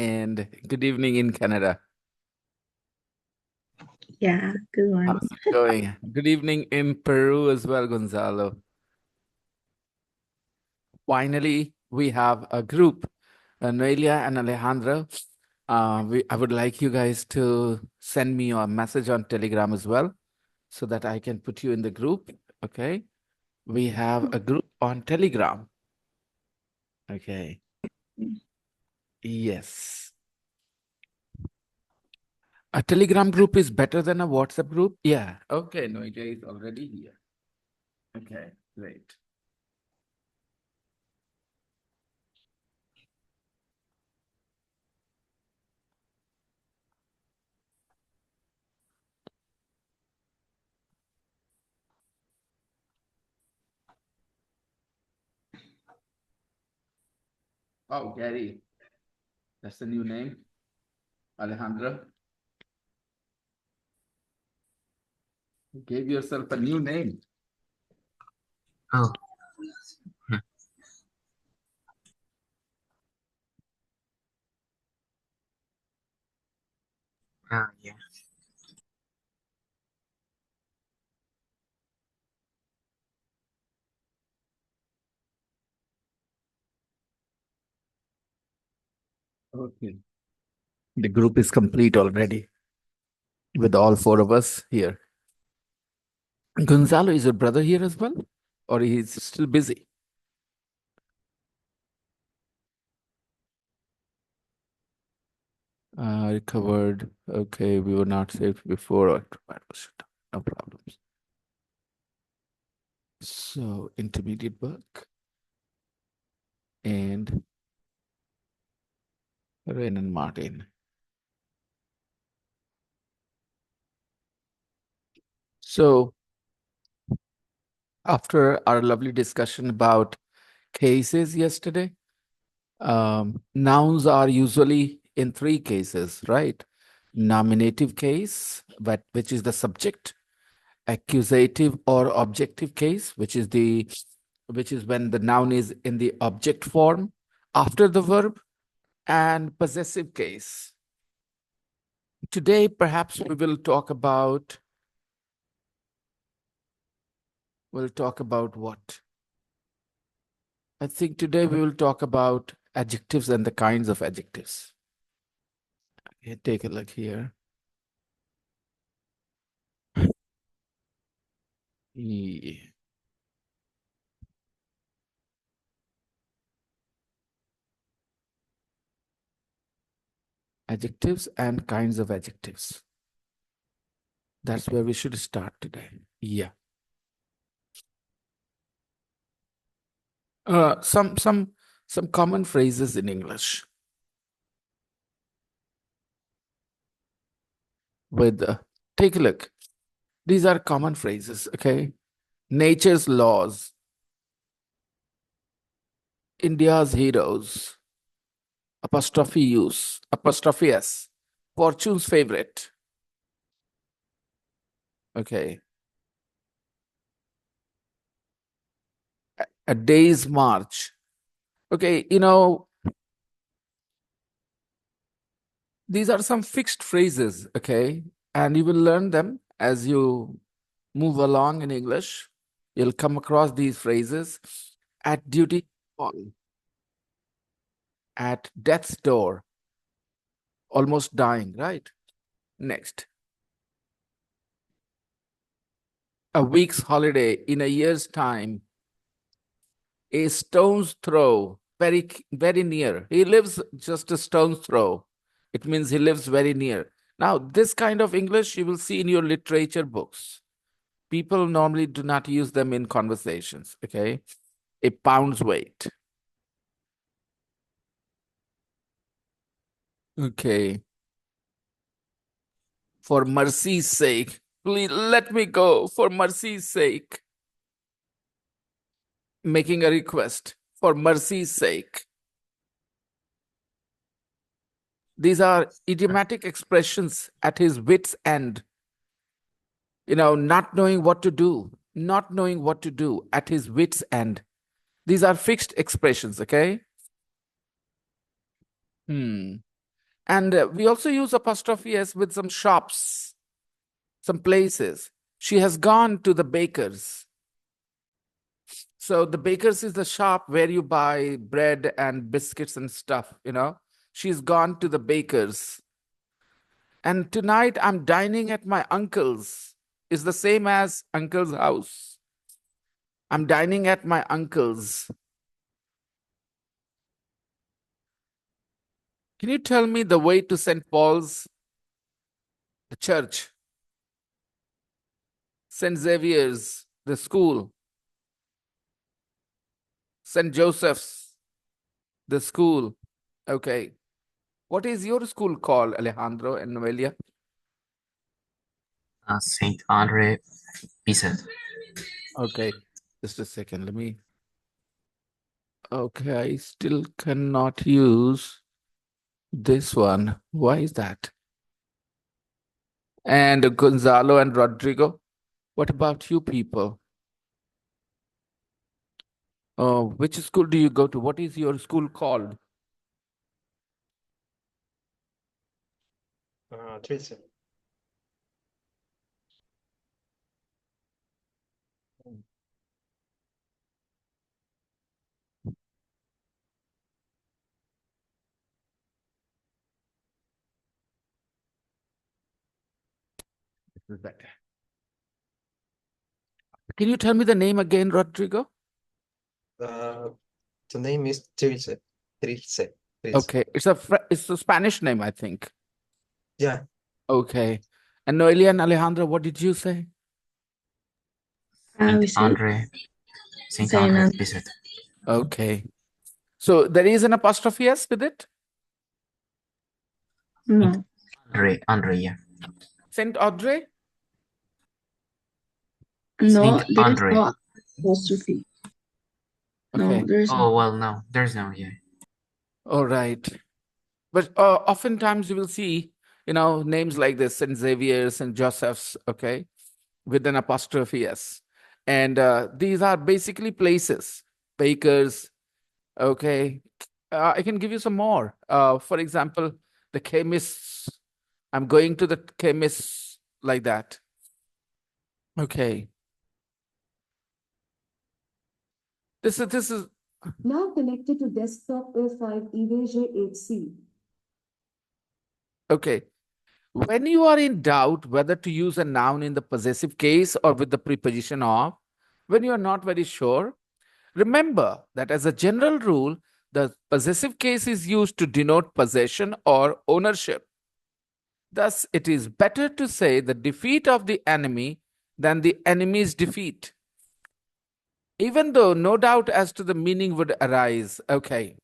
and good evening in Canada. Yeah, good morning. How's it going? Good evening in Peru as well, Gonzalo. Finally, we have a group, Noelia and Alejandro. I would like you guys to send me a message on Telegram as well so that I can put you in the group. Okay. We have a group on Telegram. Okay. Yes. A Telegram group is better than a WhatsApp group? Yeah. Okay. Noelia is already here. Okay. Great. Oh, Gary. That's the new name. Alejandro. You gave yourself a new name. Oh, yeah. Okay. The group is complete already with all four of us here. Gonzalo, is your brother here as well? Or he's still busy? Recovered. Okay, we were not saved before. No problems. So, intermediate work. And Ren and Martin. So, after our lovely discussion about cases yesterday, nouns are usually in three cases, right? Nominative case, which is the subject, accusative or objective case, which is when the noun is in the object form after the verb, and possessive case. Today, perhaps we'll talk about what? I think today we will talk about adjectives and the kinds of adjectives. Okay, take a look here. Yeah. Adjectives and kinds of adjectives. That's where we should start today. Yeah. Some common phrases in English. Take a look. These are common phrases, okay? Nature's laws, India's heroes, apostrophe S, fortune's favorite, okay? A day's march. Okay, these are some fixed phrases, okay? And you will learn them as you move along in English. You'll come across these phrases. At duty call, at death's door, almost dying, right? Next, a week's holiday in a year's time, a stone's throw, very, very near. He lives just a stone's throw. It means he lives very near. Now, this kind of English you will see in your literature books. People normally do not use them in conversations, okay? A pound's weight. Okay. For mercy's sake, please let me go. For mercy's sake. Making a request. For mercy's sake. These are idiomatic expressions at his wit's end. Not knowing what to do at his wit's end. These are fixed expressions, okay? And we also use apostrophe S with some shops, some places. She has gone to the baker's. So the baker's is the shop where you buy bread and biscuits and stuff, you know. She's gone to the baker's. And tonight I'm dining at my uncle's is the same as uncle's house. I'm dining at my uncle's. Can you tell me the way to St. Paul's, the church, St. Xavier's, the school, St. Joseph's, the school? Okay. What is your school called, Alejandro and Noelia? Saint Andre Piset. Okay. Just a second. Let me. Okay. I still cannot use this one. Why is that? And Gonzalo and Rodrigo, what about you people? Which school do you go to? What is your school called? Trilce. This is better. Can you tell me the name again, Rodrigo? The name is Trilce. Trilce. Trilce. Okay, it's a Spanish name, I think. Yeah. Okay, and Noelia and Alejandro, what did you say? Saint Vicente. Andre. Saint Saint Andre Andre. Piset. Okay, so there is an apostrophe S with it. No, Andre, yeah. Saint Audrey. no, Saint there is Andre. no apostrophe. Okay. No, there is no. Oh, well, no, there's no, yeah. All right, but oftentimes you will see, names like this, Saint Xavier's, Saint Joseph's. Okay, with an apostrophe S, and these are basically places, bakers. Okay, I can give you some more. For example, the chemists. I'm going to the chemists, like that. Okay. This is Now connected to desktop A5 EVJ8C. okay. When you are in doubt whether to use a noun in the possessive case or with the preposition of, when you are not very sure, remember that as a general rule, the possessive case is used to denote possession or ownership. Thus, it is better to say the defeat of the enemy than the enemy's defeat, even though no doubt as to the meaning would arise. Okay.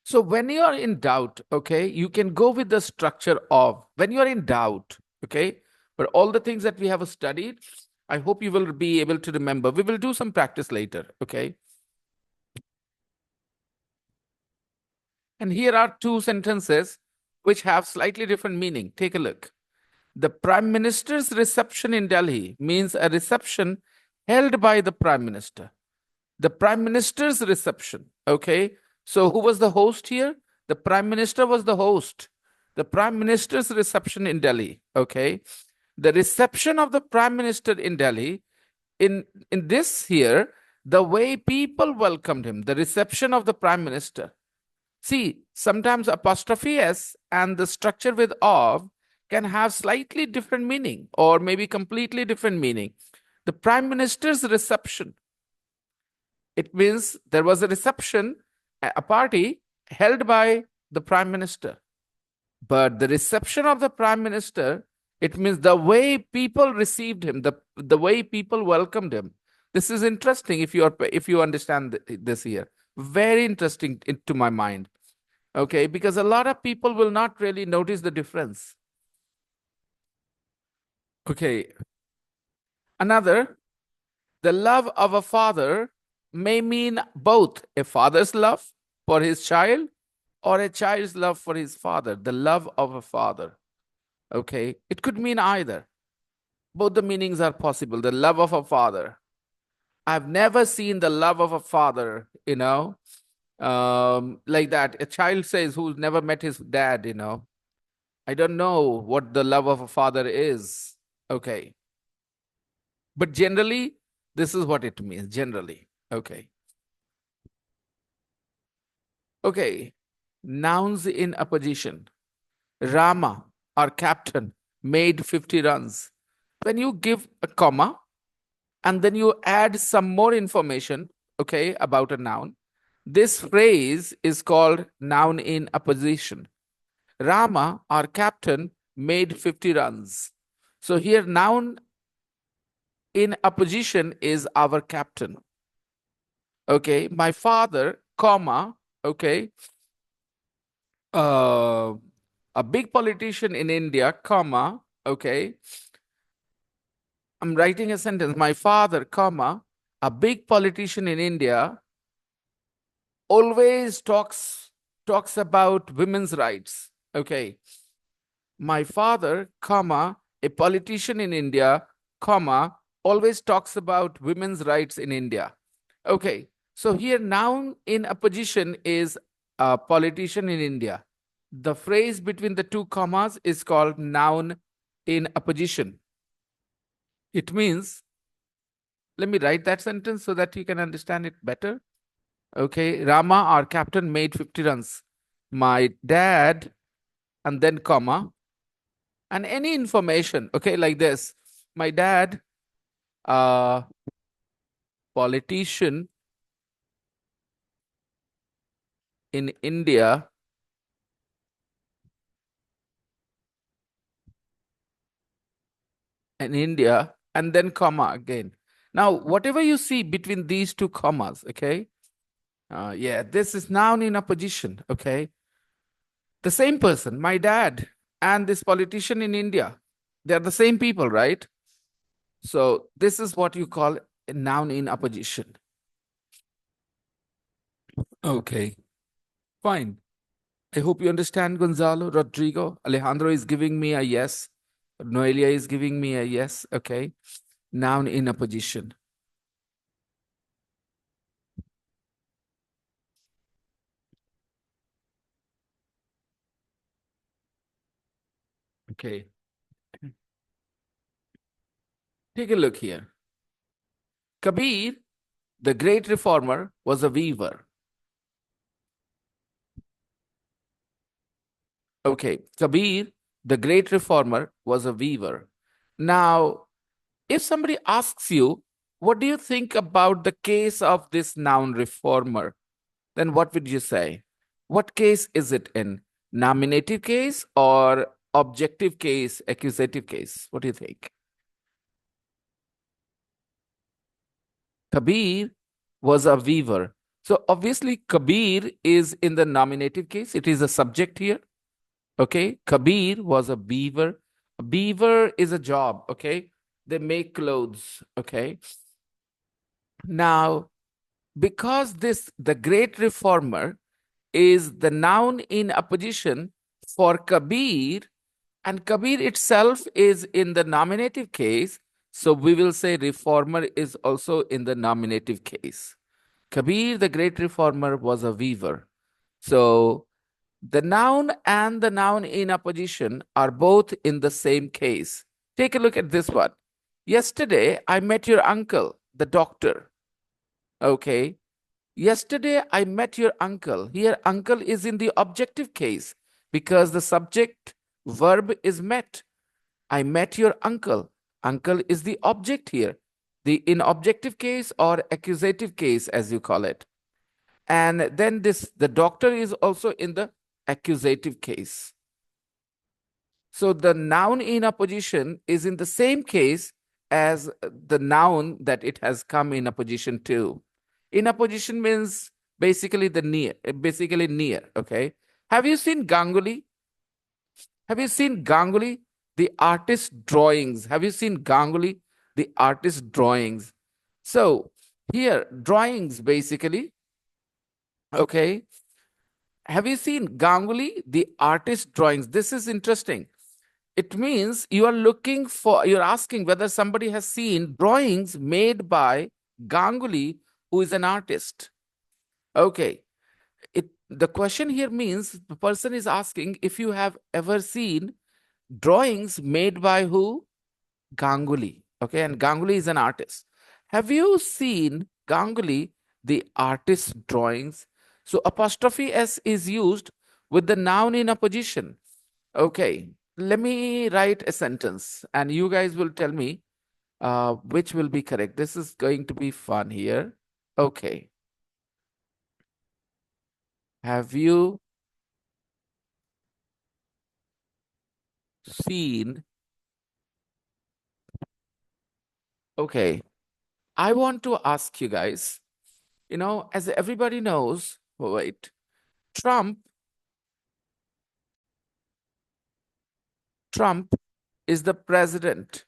So when you are in doubt, okay, you can go with the structure of when you are in doubt, okay. But all the things that we have studied, I hope you will be able to remember. We will do some practice later, okay. And here are two sentences which have slightly different meaning. Take a look. The Prime Minister's reception in Delhi means a reception held by the Prime Minister. The Prime Minister's reception. Okay. So who was the host here? The Prime Minister was the host. The Prime Minister's reception in Delhi. Okay. The reception of the Prime Minister in Delhi, in this here, the way people welcomed him, the reception of the Prime Minister. See, sometimes apostrophe S and the structure with of can have slightly different meaning or maybe completely different meaning. The Prime Minister's reception. It means there was a reception, a party held by the Prime Minister. But the reception of the Prime Minister, it means the way people received him, the way people welcomed him. This is interesting if you understand this here. Very interesting to my mind. Okay, because a lot of people will not really notice the difference. Okay. Another, the love of a father may mean both a father's love for his child or a child's love for his father. The love of a father. Okay, it could mean either. Both the meanings are possible. The love of a father. I've never seen the love of a father, Like that. A child says who's never met his dad, I don't know what the love of a father is. Okay. But generally, this is what it means. Generally. Okay. Okay. Nouns in opposition. Rama, our captain, made 50 runs. When you give a comma and then you add some more information, okay, about a noun, this phrase is called noun in opposition. Rama, our captain, made 50 runs. So here, noun in opposition is our captain. Okay, my father, comma, okay, uh, a big politician in India, comma, okay. I'm writing a sentence. My father, comma, a big politician in India always talks about women's rights. Okay. My father, comma, a politician in India, comma, always talks about women's rights in India. Okay. So here noun in opposition is a politician in India. The phrase between the two commas is called noun in opposition. It means, let me write that sentence so that you can understand it better. Okay, Rama, our captain, made 50 runs. My dad, and then comma, and any information, okay, like this. My dad, politician in India, and then comma again. Now, whatever you see between these two commas, okay, yeah, this is noun in opposition, okay. The same person, my dad, and this politician in India, they're the same people, right? So this is what you call a noun in opposition. Okay, fine. I hope you understand, Gonzalo. Rodrigo, Alejandro is giving me a yes. Noelia is giving me a yes. Okay. Noun in opposition. Okay. Take a look here. Kabir, the great reformer, was a weaver. Okay. Kabir, the great reformer, was a weaver. Now, if somebody asks you, what do you think about the case of this noun reformer? Then what would you say? What case is it in? Nominative case or objective case, accusative case? What do you think? Kabir was a weaver. So obviously Kabir is in the nominative case. It is a subject here. Okay. Kabir was a beaver. A beaver is a job. Okay. They make clothes. Okay. Now, because the great reformer is the noun in opposition for Kabir, and Kabir itself is in the nominative case, so we will say reformer is also in the nominative case. Kabir, the great reformer, was a weaver. So the noun and the noun in opposition are both in the same case. Take a look at this one. Yesterday, I met your uncle, the doctor. Okay. Yesterday, I met your uncle. Here, uncle is in the objective case because the subject verb is met. I met your uncle. Uncle is the object here, the in objective case or accusative case, as you call it. And then the doctor is also in the accusative case. So the noun in opposition is in the same case as the noun that it has come in opposition to. In opposition means basically basically near. Okay. Have you seen Ganguly? Have you seen Ganguly, the artist drawings? Have you seen Ganguly, the artist drawings? So here, drawings basically. Okay. Have you seen Ganguly, the artist drawings? This is interesting. It means you're asking whether somebody has seen drawings made by Ganguly, who is an artist. Okay. The question here means the person is asking if you have ever seen drawings made by who? Ganguly. Okay, and Ganguly is an artist. Have you seen Ganguly, the artist's drawings? So apostrophe S is used with the noun in a position. Okay, let me write a sentence and you guys will tell me which will be correct. This is going to be fun here. Okay. Have you seen? Okay, I want to ask you guys, as everybody knows, wait, Trump is the president.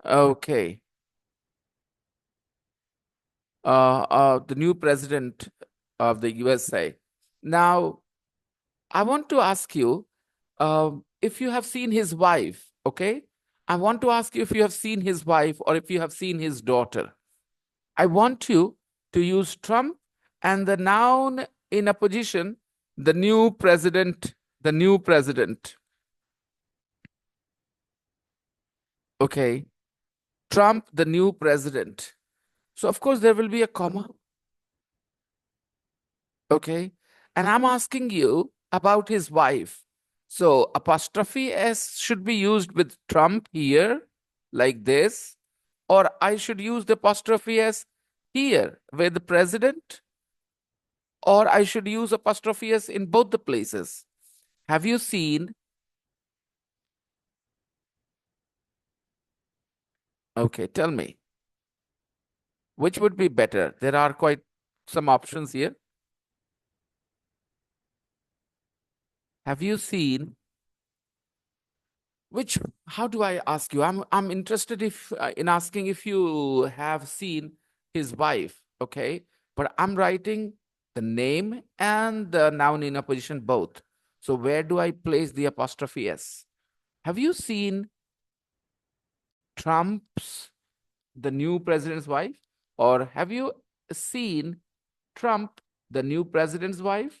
Okay. The new president of the USA. Now, I want to ask you if you have seen his wife, okay? I want to ask you if you have seen his wife or if you have seen his daughter. I want you to use Trump and the noun in a position, the new president, the new president. Okay. Trump, the new president. So, of course, there will be a comma. Okay. And I'm asking you about his wife. So, apostrophe S should be used with Trump here, like this, or I should use the apostrophe S here with the president, or I should use apostrophe S in both the places. Have you seen? Okay, tell me. Which would be better? There are quite some options here. Have you seen? Which, how do I ask you? I'm interested if in asking if you have seen his wife, okay? But I'm writing the name and the noun in a position both. So where do I place the apostrophe S? Have you seen Trump's, the new president's wife? Or have you seen Trump, the new president's wife?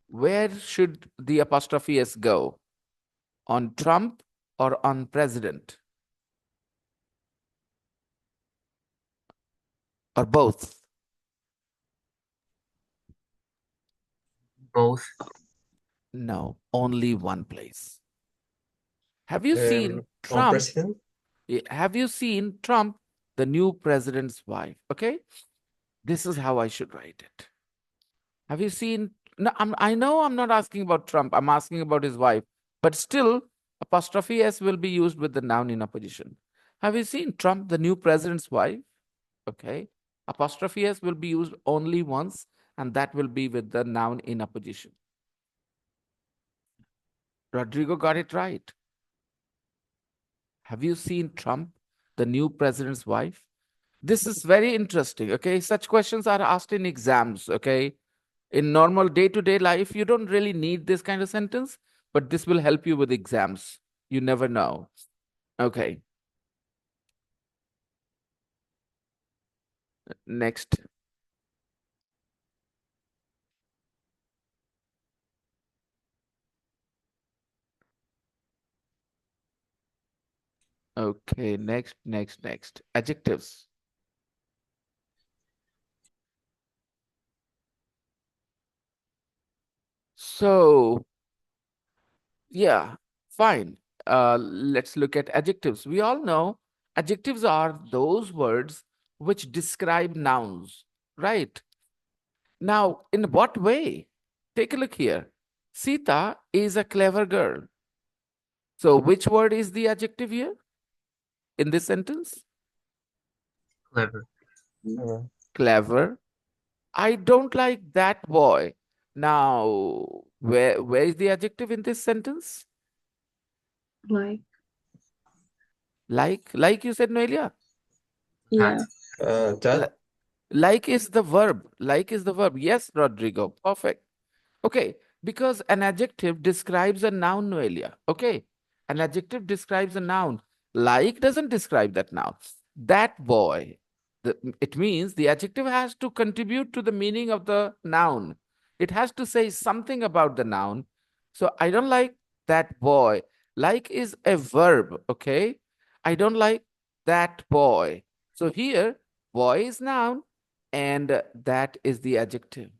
Where should the apostrophe S go? On Trump or on president? Or both? Both. No, only one place. Have you seen On Trump? president? Have you seen Trump, the new president's wife? Okay, this is how I should write it. Have you seen? No, I know I'm not asking about Trump. I'm asking about his wife. But still, apostrophe S will be used with the noun in opposition. Have you seen Trump, the new president's wife? Okay, apostrophe S will be used only once, and that will be with the noun in opposition. Rodrigo got it right. Have you seen Trump, the new president's wife? This is very interesting. Okay, such questions are asked in exams. Okay, in normal day-to-day life, you don't really need this kind of sentence, but this will help you with exams. You never know. Okay. Next. Okay, next. Adjectives. So, yeah, fine. Let's look at adjectives. We all know adjectives are those words which describe nouns, right? Now, in what way? Take a look here. Sita is a clever girl. So, which word is the adjective here in this sentence? Clever. Clever. I don't like that boy. Now, where is the adjective in this sentence? Like, Like you said, Noelia? yeah, That. Like is the verb. Like is the verb. Yes, Rodrigo. Perfect. Okay, because an adjective describes a noun, Noelia. Okay, an adjective describes a noun. Like doesn't describe that noun. That boy. It means the adjective has to contribute to the meaning of the noun. It has to say something about the noun. So I don't like that boy. Like is a verb, okay? I don't like that boy. So here, boy is noun and that is the adjective.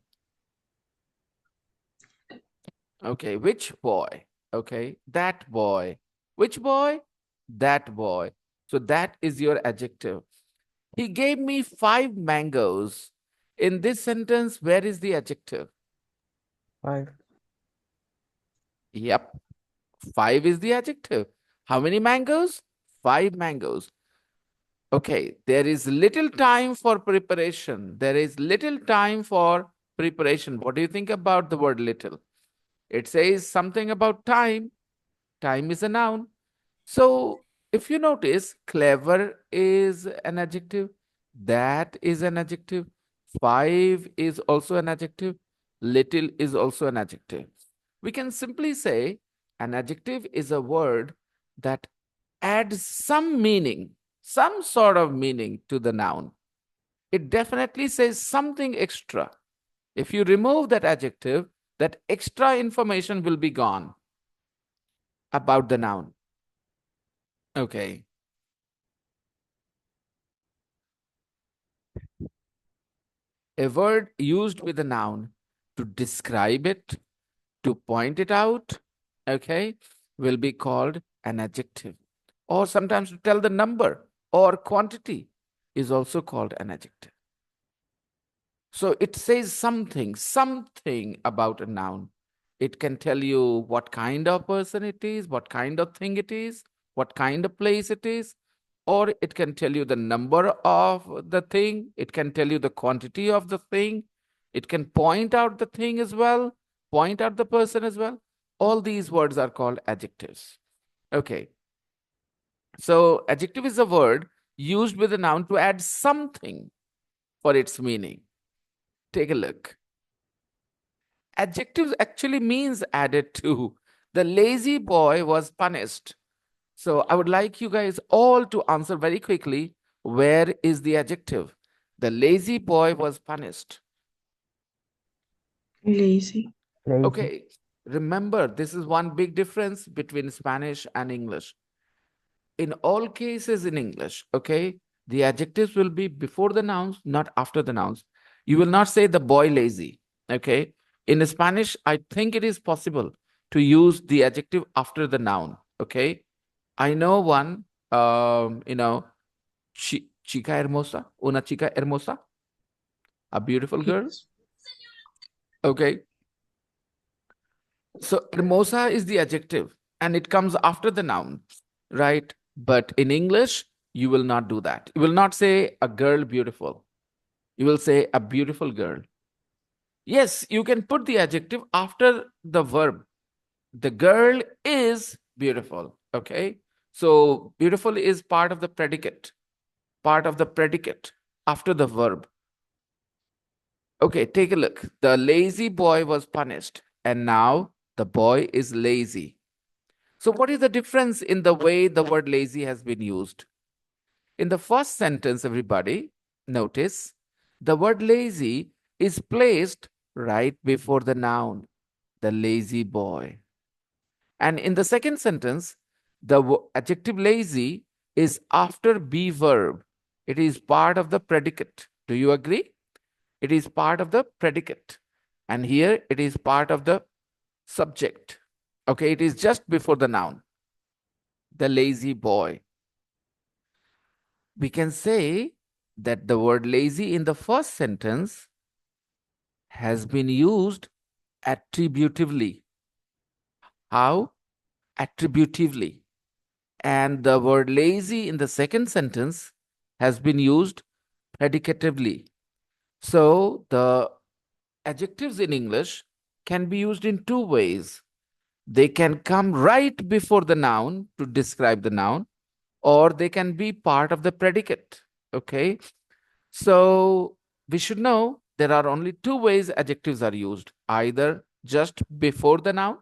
Okay, which boy? Okay, that boy. Which boy? That boy. So that is your adjective. He gave me 5 mangoes. In this sentence, where is the adjective? 5. Yep, 5 is the adjective. How many mangoes? 5 mangoes. Okay, there is little time for preparation. There is little time for preparation. What do you think about the word little? It says something about time. Time is a noun. So if you notice, clever is an adjective, that is an adjective, 5 is also an adjective, little is also an adjective. We can simply say an adjective is a word that adds some meaning, some sort of meaning to the noun. It definitely says something extra. If you remove that adjective, that extra information will be gone about the noun. Okay. A word used with a noun to describe it, to point it out, okay, will be called an adjective. Or sometimes to tell the number or quantity is also called an adjective. So it says something about a noun. It can tell you what kind of person it is, what kind of thing it is, what kind of place it is, or it can tell you the number of the thing, it can tell you the quantity of the thing, it can point out the thing as well, point out the person as well. All these words are called adjectives. Okay. So adjective is a word used with a noun to add something for its meaning. Take a look. Adjectives actually means added to. The lazy boy was punished. So I would like you guys all to answer very quickly, where is the adjective? The lazy boy was punished. Lazy. Lazy. Okay, remember, this is one big difference between Spanish and English. In all cases in English, okay, the adjectives will be before the nouns, not after the nouns. You will not say the boy lazy, okay? In Spanish, I think it is possible to use the adjective after the noun, okay? I know one, chica hermosa, una chica hermosa, a beautiful girl, Yes. okay? So hermosa is the adjective and it comes after the noun, right? But in English, you will not do that. You will not say a girl beautiful. You will say a beautiful girl. Yes, you can put the adjective after the verb. The girl is beautiful. Okay. So beautiful is part of the predicate after the verb. Okay, take a look. The lazy boy was punished, and now the boy is lazy. So, what is the difference in the way the word lazy has been used? In the first sentence, everybody, notice the word lazy is placed right before the noun, the lazy boy. And in the second sentence, the adjective lazy is after be verb. It is part of the predicate. Do you agree? It is part of the predicate. And here it is part of the subject. Okay, it is just before the noun, the lazy boy. We can say that the word lazy in the first sentence has been used attributively. How? Attributively. And the word lazy in the second sentence has been used predicatively. So the adjectives in English can be used in two ways. They can come right before the noun to describe the noun, or they can be part of the predicate. Okay. So we should know there are only two ways adjectives are used, either just before the noun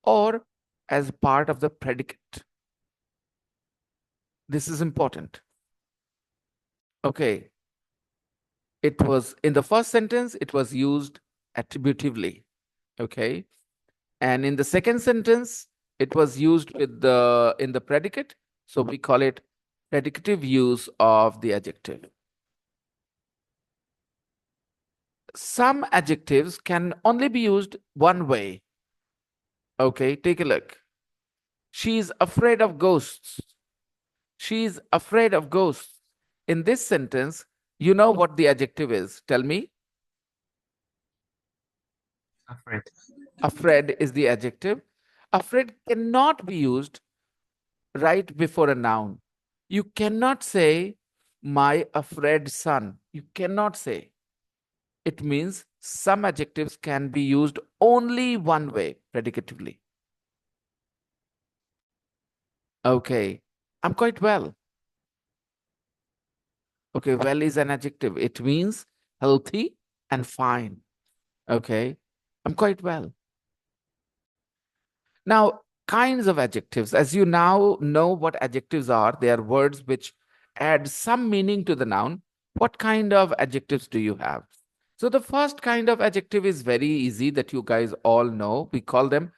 or as part of the predicate. This is important. Okay. It was in the first sentence, it was used attributively. Okay. And in the second sentence, it was used with the in the predicate. So we call it predicative use of the adjective. Some adjectives can only be used one way. Okay, take a look. She's afraid of ghosts. She's afraid of ghosts. In this sentence, you know what the adjective is. Tell me. Afraid. Afraid is the adjective. Afraid cannot be used right before a noun. You cannot say, my afraid son. You cannot say. It means some adjectives can be used only one way, predicatively. Okay, I'm quite well. Okay, well is an adjective. It means healthy and fine. Okay, I'm quite well. Now, kinds of adjectives. As you now know what adjectives are, they are words which add some meaning to the noun. What kind of adjectives do you have? So the first kind of adjective is very easy that you guys all know. We call them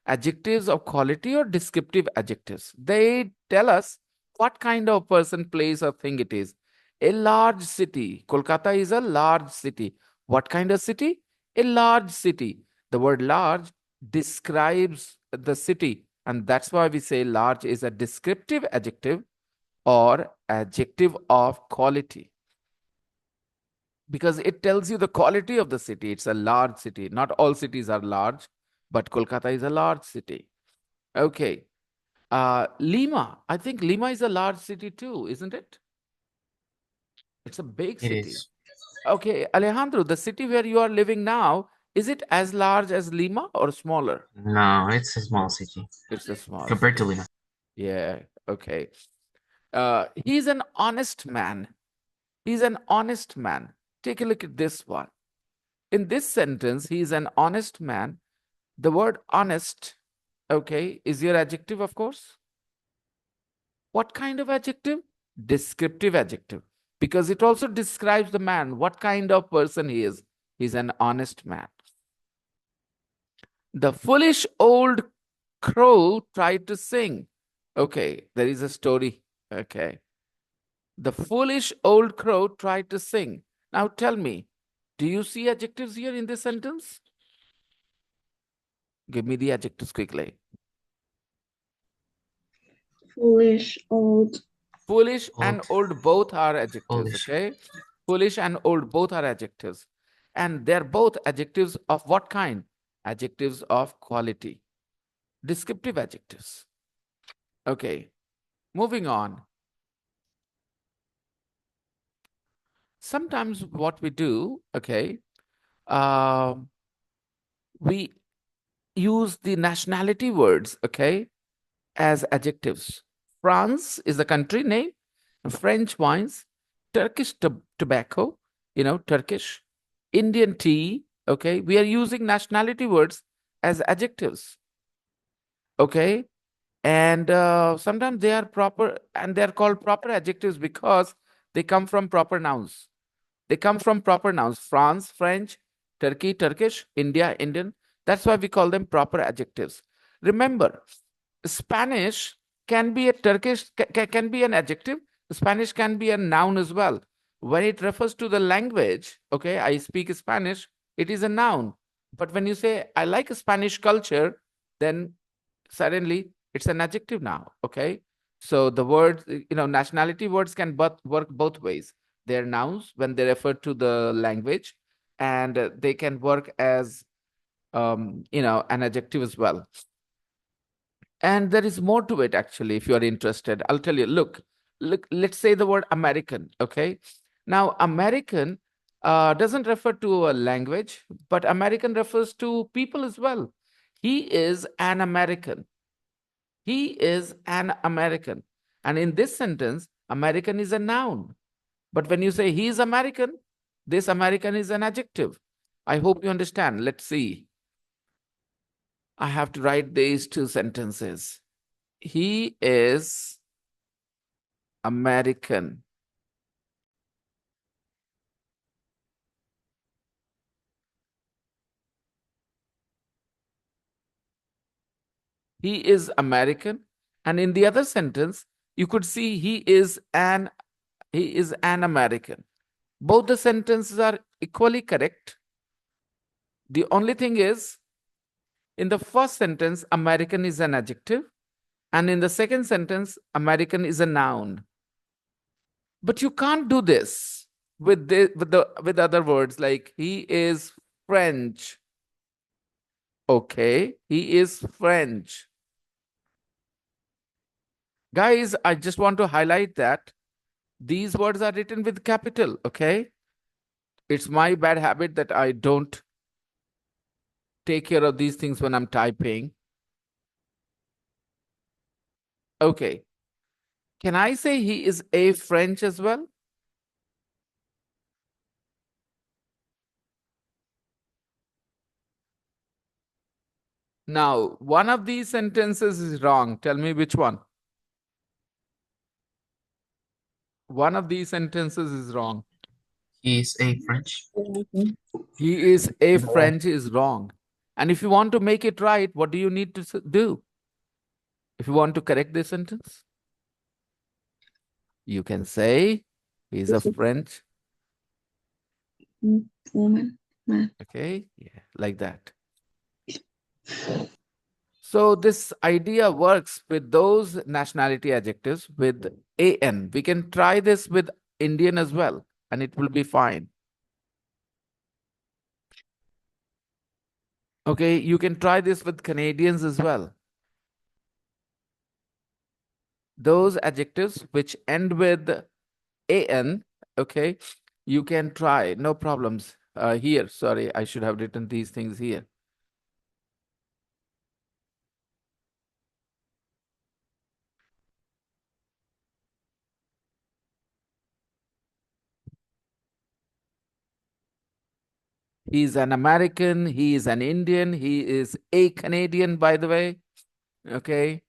adjectives of quality or descriptive adjectives. They tell us what kind of person, place, or thing it is. A large city. Kolkata is a large city. What kind of city? A large city. The word large describes the city, and that's why we say large is a descriptive adjective or adjective of quality, because it tells you the quality of the city. It's a large city. Not all cities are large, but Kolkata is a large city. Okay. Lima. I think Lima is a large city too, isn't it? It's a big It city. is. Okay, Alejandro, the city where you are living now, is it as large as Lima or smaller? No, it's a small city It's a small compared to city. Lima. Yeah, okay. He's an honest man. He's an honest man. Take a look at this one. In this sentence, he's an honest man. The word honest, okay, is your adjective, of course. What kind of adjective? Descriptive adjective, because it also describes the man, what kind of person he is. He's an honest man. The foolish old crow tried to sing. Okay, there is a story. Okay. The foolish old crow tried to sing. Now tell me, do you see adjectives here in this sentence? Give me the adjectives quickly. Foolish, old, Foolish and Old. old both are adjectives, Foolish. okay? Foolish and old both are adjectives. And they're both adjectives of what kind? Adjectives of quality. Descriptive adjectives. Okay, moving on. Sometimes what we do, okay, we use the nationality words, okay, as adjectives. France is the country name, French wines, Turkish tobacco, Turkish, Indian tea, okay. We are using nationality words as adjectives, okay. And sometimes they are proper and they're called proper adjectives because they come from proper nouns. They come from proper nouns. France, French, Turkey, Turkish, India, Indian. That's why we call them proper adjectives. Remember, Spanish can be a Turkish, can be an adjective. Spanish can be a noun as well. When it refers to the language, okay, I speak Spanish, it is a noun. But when you say, I like Spanish culture, then suddenly it's an adjective now, okay? So the words, nationality words can work both ways. They're nouns when they refer to the language, and they can work as, an adjective as well. And there is more to it, actually, if you are interested. I'll tell you, look, let's say the word American, okay? Now, American doesn't refer to a language, but American refers to people as well. He is an American. He is an American. And in this sentence, American is a noun. But when you say he is American, this American is an adjective. I hope you understand. Let's see. I have to write these two sentences. He is American. he is American. And in the other sentence, you could see he is an American. Both the sentences are equally correct. The only thing is, in the first sentence, American is an adjective, and in the second sentence, American is a noun. But you can't do this with other words like he is French. Okay, he is French. Guys, I just want to highlight that these words are written with capital, okay? It's my bad habit that I don't take care of these things when I'm typing. Okay. Can I say he is a French as well? Now, one of these sentences is wrong. Tell me which one. One of these sentences is wrong. He is a French. He is a No. French is wrong. And if you want to make it right, what do you need to do? If you want to correct this sentence, you can say he's a French. Woman. Man. Okay, yeah, like that. So this idea works with those nationality adjectives with an. We can try this with Indian as well, and it will be fine. Okay, you can try this with Canadians as well. Those adjectives which end with an, okay, you can try, no problems. Here, sorry, I should have written these things here. He's an American, he is an Indian, he is a Canadian, by the way. Okay.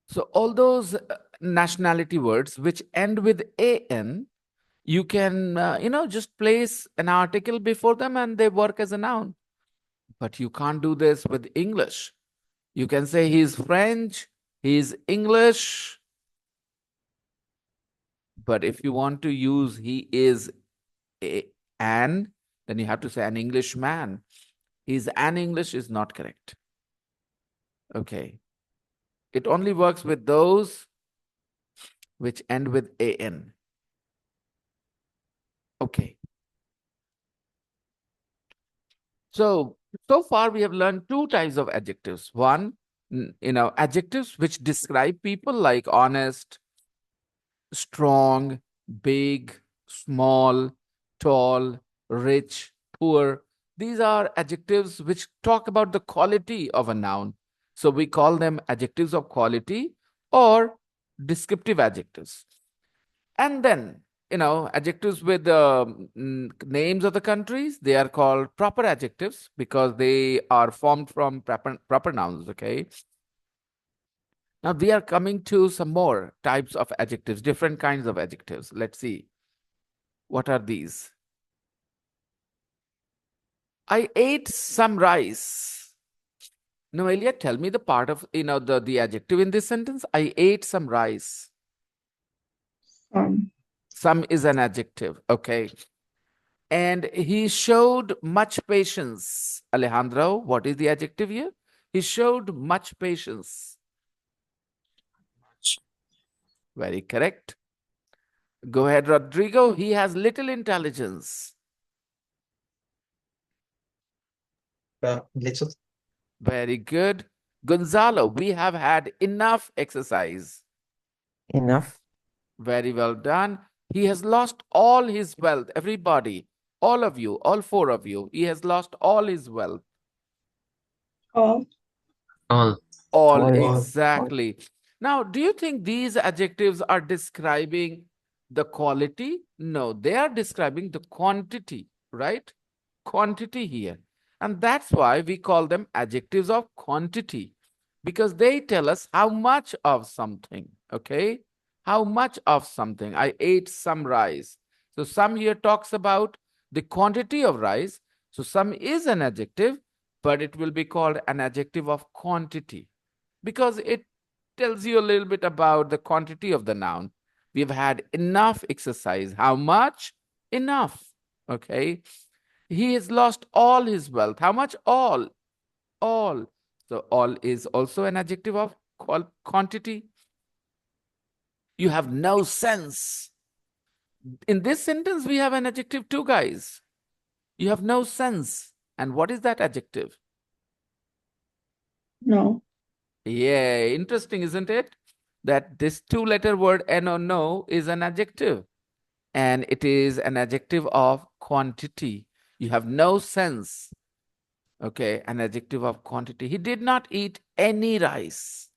So all those nationality words which end with an, you can, just place an article before them and they work as a noun. But you can't do this with English. You can say he's French, he's English. But if you want to use he is an, then you have to say an Englishman. He's an English is not correct. Okay. It only works with those which end with an. Okay. So far we have learned two types of adjectives. One, adjectives which describe people like honest, strong, big, small, tall, rich, poor. These are adjectives which talk about the quality of a noun. So we call them adjectives of quality or descriptive adjectives. And then, adjectives with names of the countries, they are called proper adjectives because they are formed from proper nouns, okay? Now we are coming to some more types of adjectives, different kinds of adjectives. Let's see. What are these? I ate some rice. Noelia, tell me the part of, the adjective in this sentence. I ate some rice. Some is an adjective, okay. And he showed much patience. Alejandro, what is the adjective here? He showed much patience. Much. Very correct. Go ahead, Rodrigo. He has little intelligence. Little. Very good. Gonzalo, we have had enough exercise. Enough. Very well done. He has lost all his wealth. Everybody, all of you, all four of you, he has lost all his wealth. All. All. All, All. exactly. Now, do you think these adjectives are describing the quality? No, they are describing the quantity, right? Quantity here. And that's why we call them adjectives of quantity, because they tell us how much of something, okay? How much of something. I ate some rice. So some here talks about the quantity of rice. So some is an adjective but it will be called an adjective of quantity because it tells you a little bit about the quantity of the noun. We've had enough exercise. How much? Enough. Okay. He has lost all his wealth. How much? All. All. So all is also an adjective of quantity. You have no sense. In this sentence, we have an adjective too, guys. You have no sense. And what is that adjective? No. Yeah, interesting, isn't it? That this two-letter word no is an adjective. And it is an adjective of quantity. You have no sense. Okay, an adjective of quantity. He did not eat any rice.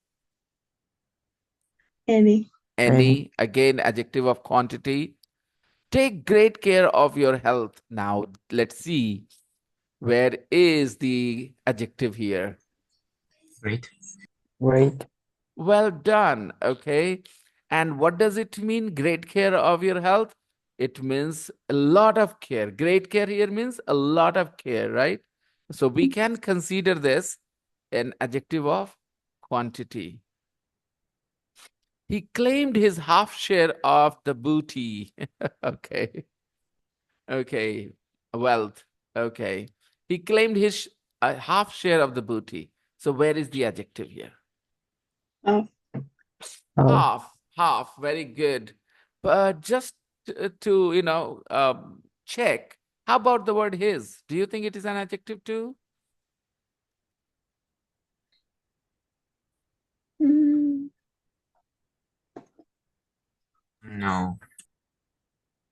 Any. Any, again, adjective of quantity. Take great care of your health. Now, let's see. Where is the adjective here? Great. Great. Well done. Okay. And what does it mean? Great care of your health? It means a lot of care. Great care here means a lot of care, right? So we can consider this an adjective of quantity. He claimed his half share of the booty. Okay. Okay. Wealth. Okay. He claimed his half share of the booty. So where is the adjective here? Half. Half, half, very good. But just to, check, how about the word his? Do you think it is an adjective too? Mm, No.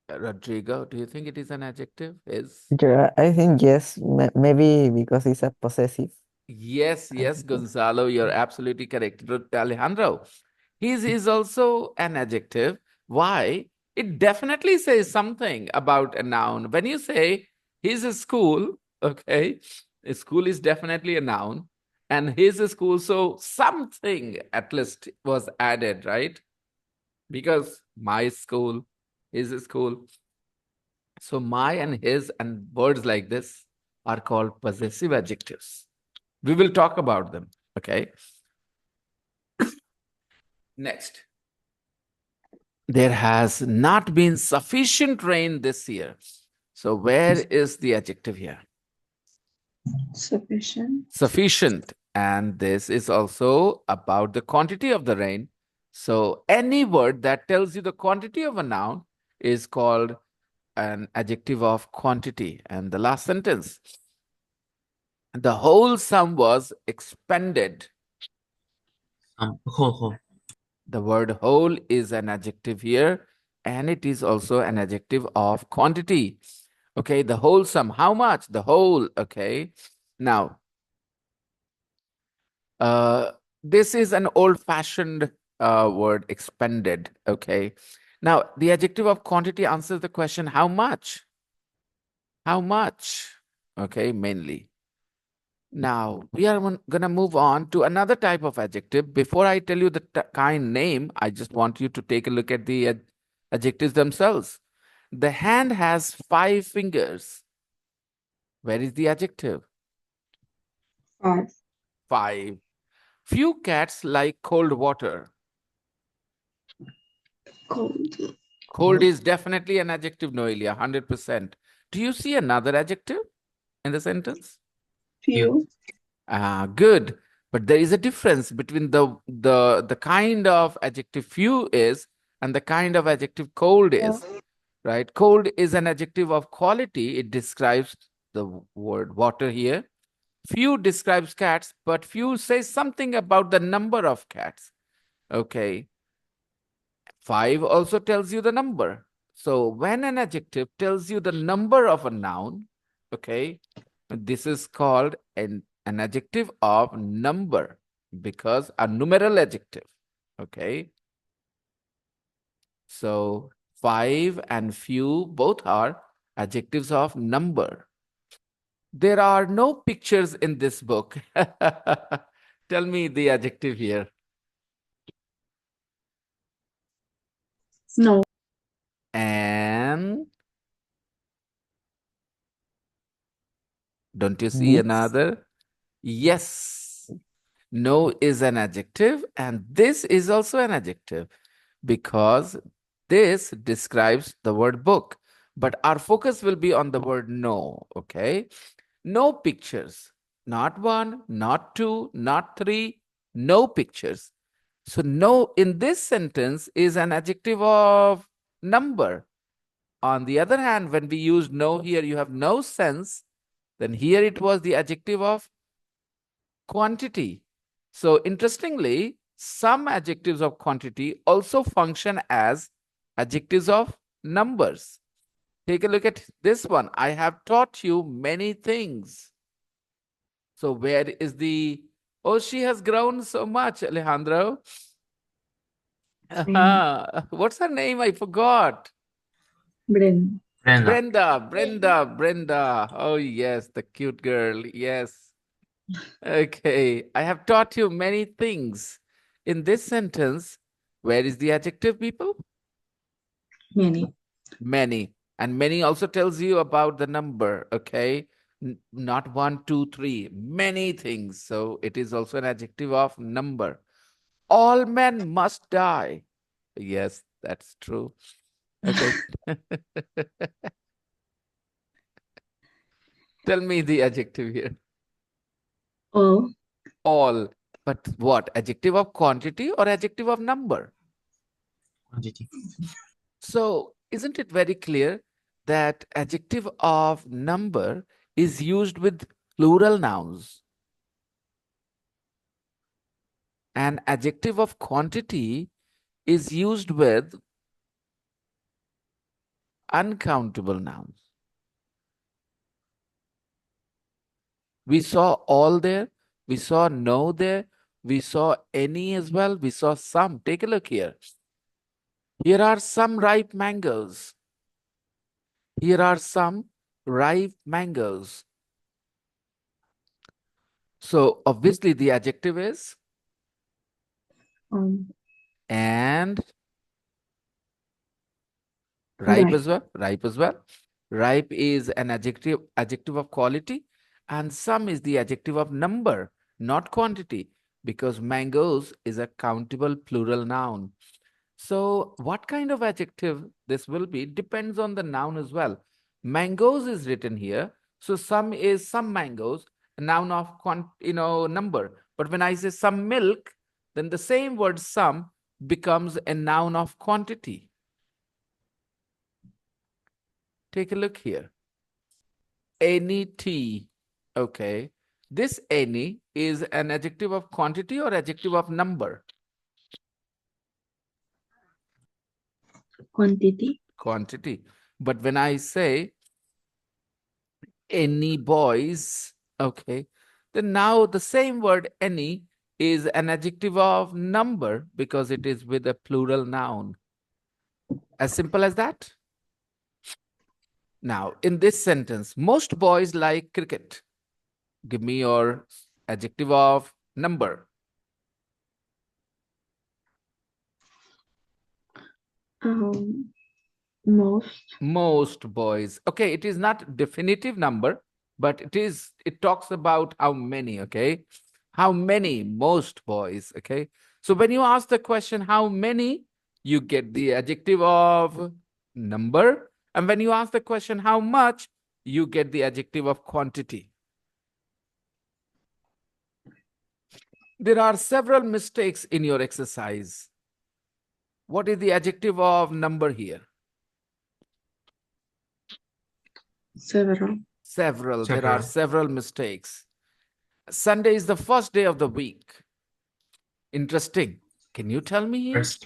Rodrigo, do you think it is an adjective? His? Yeah, I think yes. Maybe because it's a possessive. Yes, yes, Gonzalo, you're absolutely correct. Alejandro, his is also an adjective. Why? It definitely says something about a noun. When you say his school, okay, a school is definitely a noun, and his school, so something at least was added, right? Because my school, his school. So my and his and words like this are called possessive adjectives. We will talk about them. Okay. Next. There has not been sufficient rain this year. So where is the adjective here? sufficient. Sufficient. And this is also about the quantity of the rain. So any word that tells you the quantity of a noun is called an adjective of quantity. And the last sentence, the whole sum was expended. Whole. The word whole is an adjective here, and it is also an adjective of quantity. Okay, the whole sum. How much? The whole. Okay. Now, this is an old-fashioned word, expended. Okay. Now, the adjective of quantity answers the question, how much? How much? Okay, mainly. Now, we are going to move on to another type of adjective. Before I tell you the kind name, I just want you to take a look at the adjectives themselves. The hand has 5 fingers. Where is the adjective? 5. 5. Few cats like cold water. Cold. Cold is definitely an adjective, Noelia, 100%. Do you see another adjective in the sentence? Few. Good. But there is a difference between the kind of adjective few is and the kind of adjective cold is, right? Cold is an adjective of quality. It describes the word water here. Few describes cats, but few says something about the number of cats. Okay. 5 also tells you the number. So when an adjective tells you the number of a noun, okay, this is called an adjective of number because a numeral adjective. Okay. So 5 and few both are adjectives of number. There are no pictures in this book. Tell me the adjective here. No. And don't you see Needs. another? Yes. No is an adjective, and this is also an adjective because this describes the word book. But our focus will be on the word no, okay? No pictures. Not one, not two, not three, no pictures. So, no in this sentence is an adjective of number. On the other hand, when we use no here, you have no sense, then here it was the adjective of quantity. So, interestingly, some adjectives of quantity also function as adjectives of numbers. Take a look at this one. I have taught you many things. So, where is the, oh, she has grown so much, Alejandro. What's her name? I forgot. Bren. Brenda. Brenda. Oh, yes, the cute girl. Yes. Okay. I have taught you many things. In this sentence, where is the adjective, people? Many. Many. And many also tells you about the number. Okay. Not one, two, three. Many things. So it is also an adjective of number. All men must die. Yes, that's true. Okay. Tell me the adjective here. All. All. But what? Adjective of quantity or adjective of number? Quantity. So, isn't it very clear that adjective of number is used with plural nouns? And adjective of quantity is used with uncountable nouns. We saw all there, we saw no there, we saw any as well, we saw some. Take a look here. Here are some ripe mangoes. Here are some ripe mangoes. So obviously the adjective is and ripe Ripe. as well. Ripe as well. Ripe is an adjective of quality, and some is the adjective of number, not quantity, because mangoes is a countable plural noun. So what kind of adjective this will be depends on the noun as well. Mangoes is written here. So some is some mangoes, a noun of number. But when I say some milk, then the same word some becomes a noun of quantity. Take a look here. Any tea. Okay. This any is an adjective of quantity or adjective of number? Quantity. Quantity. But when I say any boys, okay, then now the same word any is an adjective of number because it is with a plural noun. As simple as that. Now, in this sentence, most boys like cricket. Give me your adjective of number. Most. Most boys. Okay, it is not definitive number, but it talks about how many, okay? How many? Most boys, okay? So when you ask the question how many, you get the adjective of number. And when you ask the question how much, you get the adjective of quantity. There are several mistakes in your exercise. What is the adjective of number here? Several. Several. There are several mistakes. Sunday is the first day of the week. Interesting. Can you tell me here? First.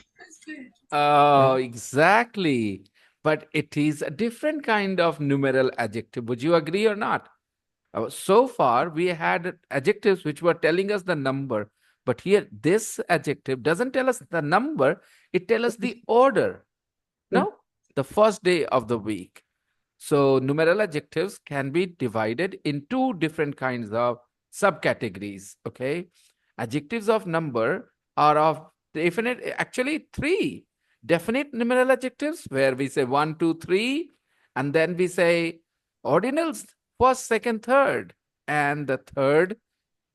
Oh, exactly. But it is a different kind of numeral adjective. Would you agree or not? So far, we had adjectives which were telling us the number. But here, this adjective doesn't tell us the number. It tells us the order. No? The first day of the week. So numeral adjectives can be divided in two different kinds of subcategories. Okay. Adjectives of number are of definite, actually three definite numeral adjectives where we say 1, 2, 3, and then we say ordinals first, second, third, and the third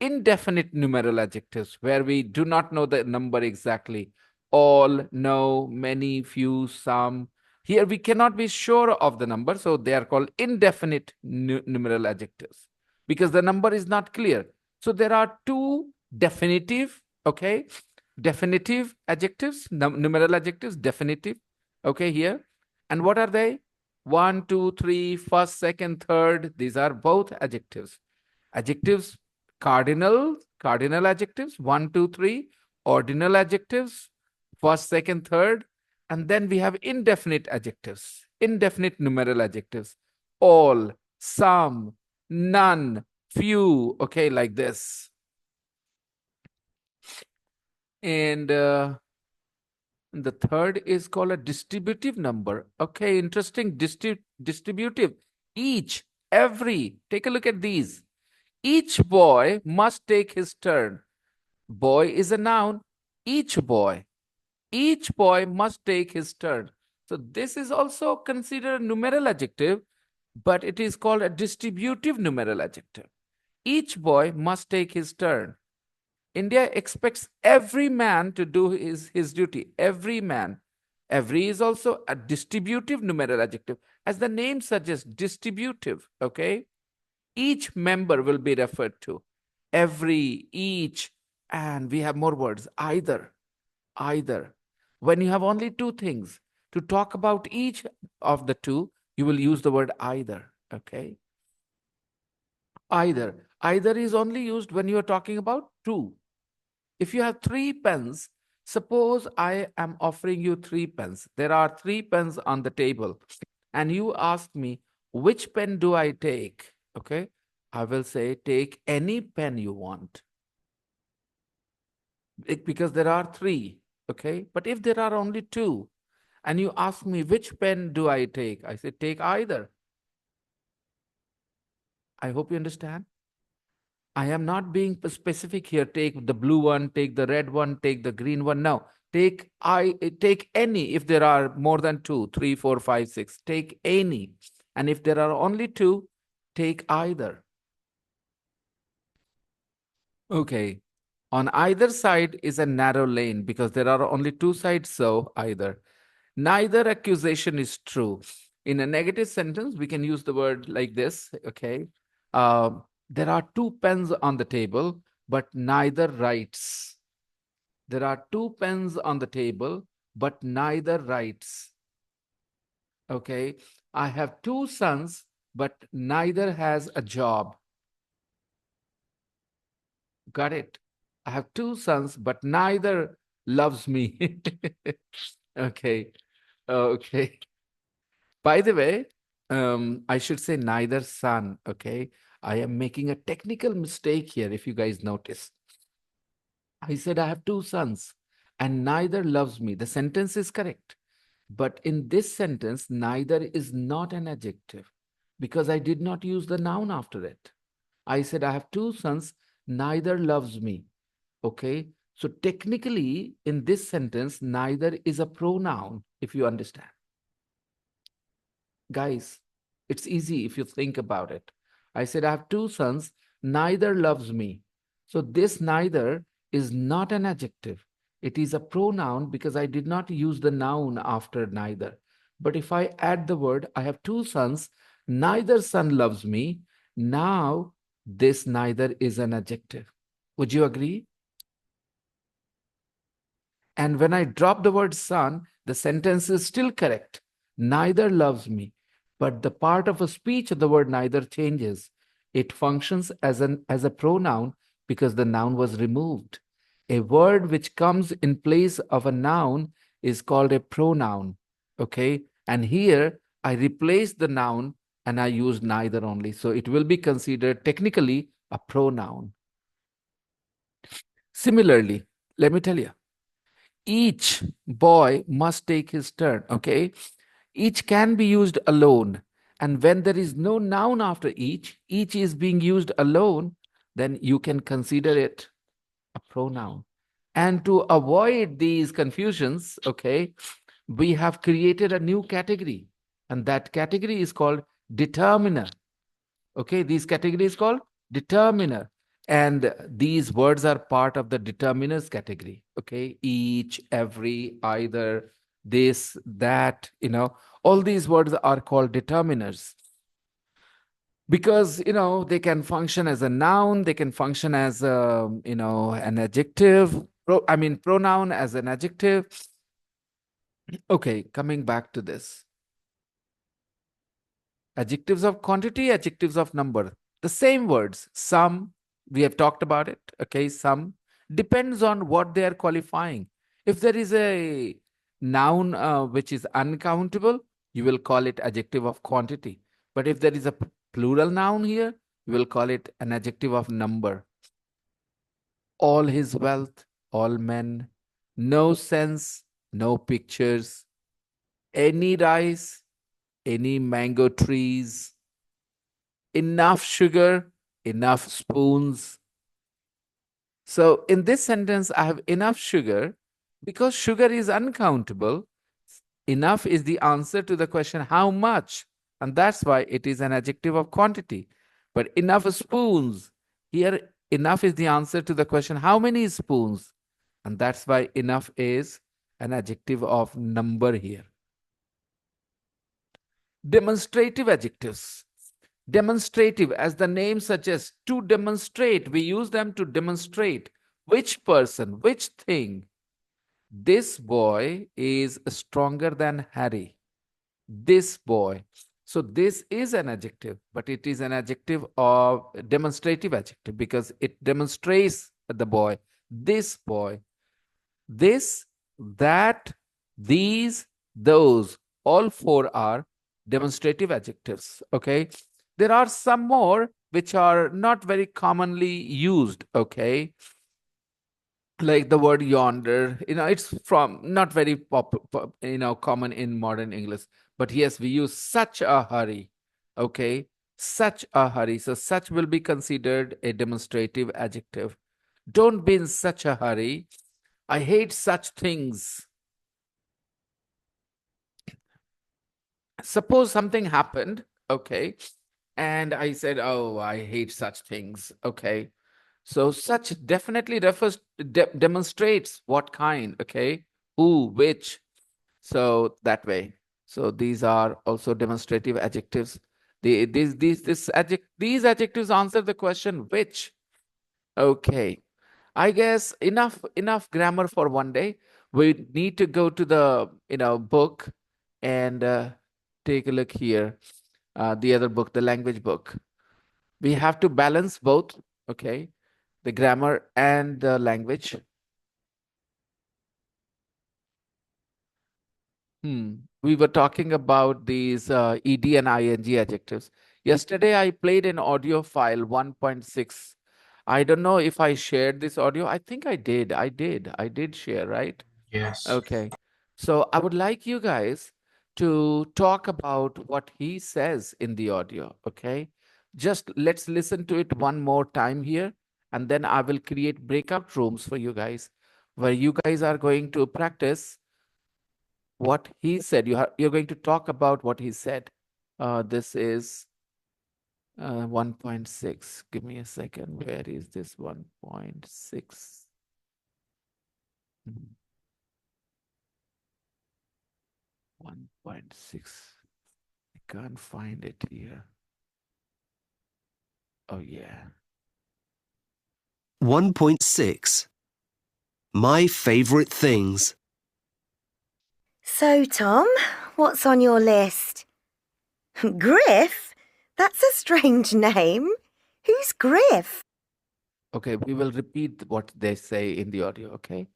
indefinite numeral adjectives where we do not know the number exactly. All, no, many, few, some. Here we cannot be sure of the number, so they are called indefinite numeral adjectives because the number is not clear. So there are two definitive, okay, definitive adjectives, numeral adjectives, definitive, okay, here. And what are they? One, two, three, first, second, third. These are both adjectives. Adjectives, cardinal adjectives, one, two, three, ordinal adjectives, first, second, third. And then we have indefinite adjectives, indefinite numeral adjectives, all, some, none, few, okay, like this. And the third is called a distributive number. Okay, interesting. Distributive. Each, every. Take a look at these. Each boy must take his turn. Boy is a noun. Each boy. Each boy must take his turn. So this is also considered a numeral adjective, but it is called a distributive numeral adjective. Each boy must take his turn. India expects every man to do his duty. Every man. Every is also a distributive numeral adjective. As the name suggests, distributive, okay? Each member will be referred to. Every, each, and we have more words. Either, either. When you have only two things to talk about each of the two, you will use the word either, okay? Either. Either is only used when you are talking about two. If you have 3 pens, suppose I am offering you 3 pens. There are 3 pens on the table, and you ask me, which pen do I take? Okay, I will say, take any pen you want. Because there are 3, okay? But if there are only 2, and you ask me, which pen do I take? I say, take either. I hope you understand. I am not being specific here. Take the blue one, take the red one, take the green one. No, take any. If there are more than 2, 3, 4, 5, 6, take any. And if there are only 2, take either. Okay. On either side is a narrow lane because there are only 2 sides, so either. Neither accusation is true. In a negative sentence, we can use the word like this, okay? There are 2 pens on the table, but neither writes. There are 2 pens on the table, but neither writes. Okay? I have 2 sons, but neither has a job. Got it? I have 2 sons, but neither loves me. Okay. Okay. By the way, I should say neither son, okay? I am making a technical mistake here, if you guys notice. I said I have 2 sons and neither loves me. The sentence is correct. But in this sentence, neither is not an adjective because I did not use the noun after it. I said I have 2 sons, neither loves me, okay? So technically, in this sentence, neither is a pronoun, if you understand. Guys, it's easy if you think about it. I said, I have 2 sons, neither loves me. So this neither is not an adjective. It is a pronoun because I did not use the noun after neither. But if I add the word, I have 2 sons, neither son loves me. Now this neither is an adjective. Would you agree? And when I drop the word son, the sentence is still correct. Neither loves me. But the part of a speech of the word neither changes. It functions as a pronoun because the noun was removed. A word which comes in place of a noun is called a pronoun. Okay. And here I replace the noun and I use neither only. So it will be considered technically a pronoun. Similarly, let me tell you. Each boy must take his turn, okay? Each can be used alone. And when there is no noun after each is being used alone, then you can consider it a pronoun. And to avoid these confusions, okay, we have created a new category. And that category is called determiner. Okay, this category is called determiner. And these words are part of the determiners category. Okay, each, every, either, this, that, all these words are called determiners because they can function as a noun, they can function as a an adjective, pronoun as an adjective. Okay, coming back to this. Adjectives of quantity, adjectives of number. The same words. Some, we have talked about it. Okay, some depends on what they are qualifying. If there is a noun which is uncountable, you will call it adjective of quantity. But if there is a plural noun here, you will call it an adjective of number. All his wealth, all men, no sense, no pictures, any rice, any mango trees, enough sugar, enough spoons. So in this sentence, I have enough sugar because sugar is uncountable. Enough is the answer to the question, how much? And that's why it is an adjective of quantity. But enough spoons, here enough is the answer to the question, how many spoons? And that's why enough is an adjective of number here. Demonstrative adjectives. Demonstrative, as the name suggests, to demonstrate. We use them to demonstrate which person, which thing. This boy is stronger than Harry. This boy. So this is an adjective, but it is an adjective of demonstrative adjective because it demonstrates the boy. This boy. This, that, these, those, all four are demonstrative adjectives. Okay. There are some more which are not very commonly used. Okay. Like the word yonder, it's from not very common in modern English. But yes, we use such a hurry. Okay. Such a hurry. So such will be considered a demonstrative adjective. Don't be in such a hurry. I hate such things. Suppose something happened, okay, and I said, oh, I hate such things, okay. So such definitely demonstrates what kind, okay, who, which. So that way. So these are also demonstrative adjectives. These adjectives answer the question which. Okay. I guess enough grammar for one day. We need to go to the book and take a look here. The other book, the language book. We have to balance both, okay, the grammar and the language. We were talking about these ed and ing adjectives. Yesterday I played an audio file 1.6. I don't know if I shared this audio. I think I did. I did share, right? Yes. Okay. So I would like you guys to talk about what he says in the audio. Okay. Just let's listen to it one more time here. And then I will create breakout rooms for you guys where you guys are going to practice what he said. You're going to talk about what he said. This is 1.6. Give me a second. Where is this 1.6? 1.6. I can't find it here. Oh, yeah. 1.6 My favorite things. So, Tom, what's on your list? Griff? That's a strange name. Who's Griff? Okay, we will repeat what they say in the audio, okay?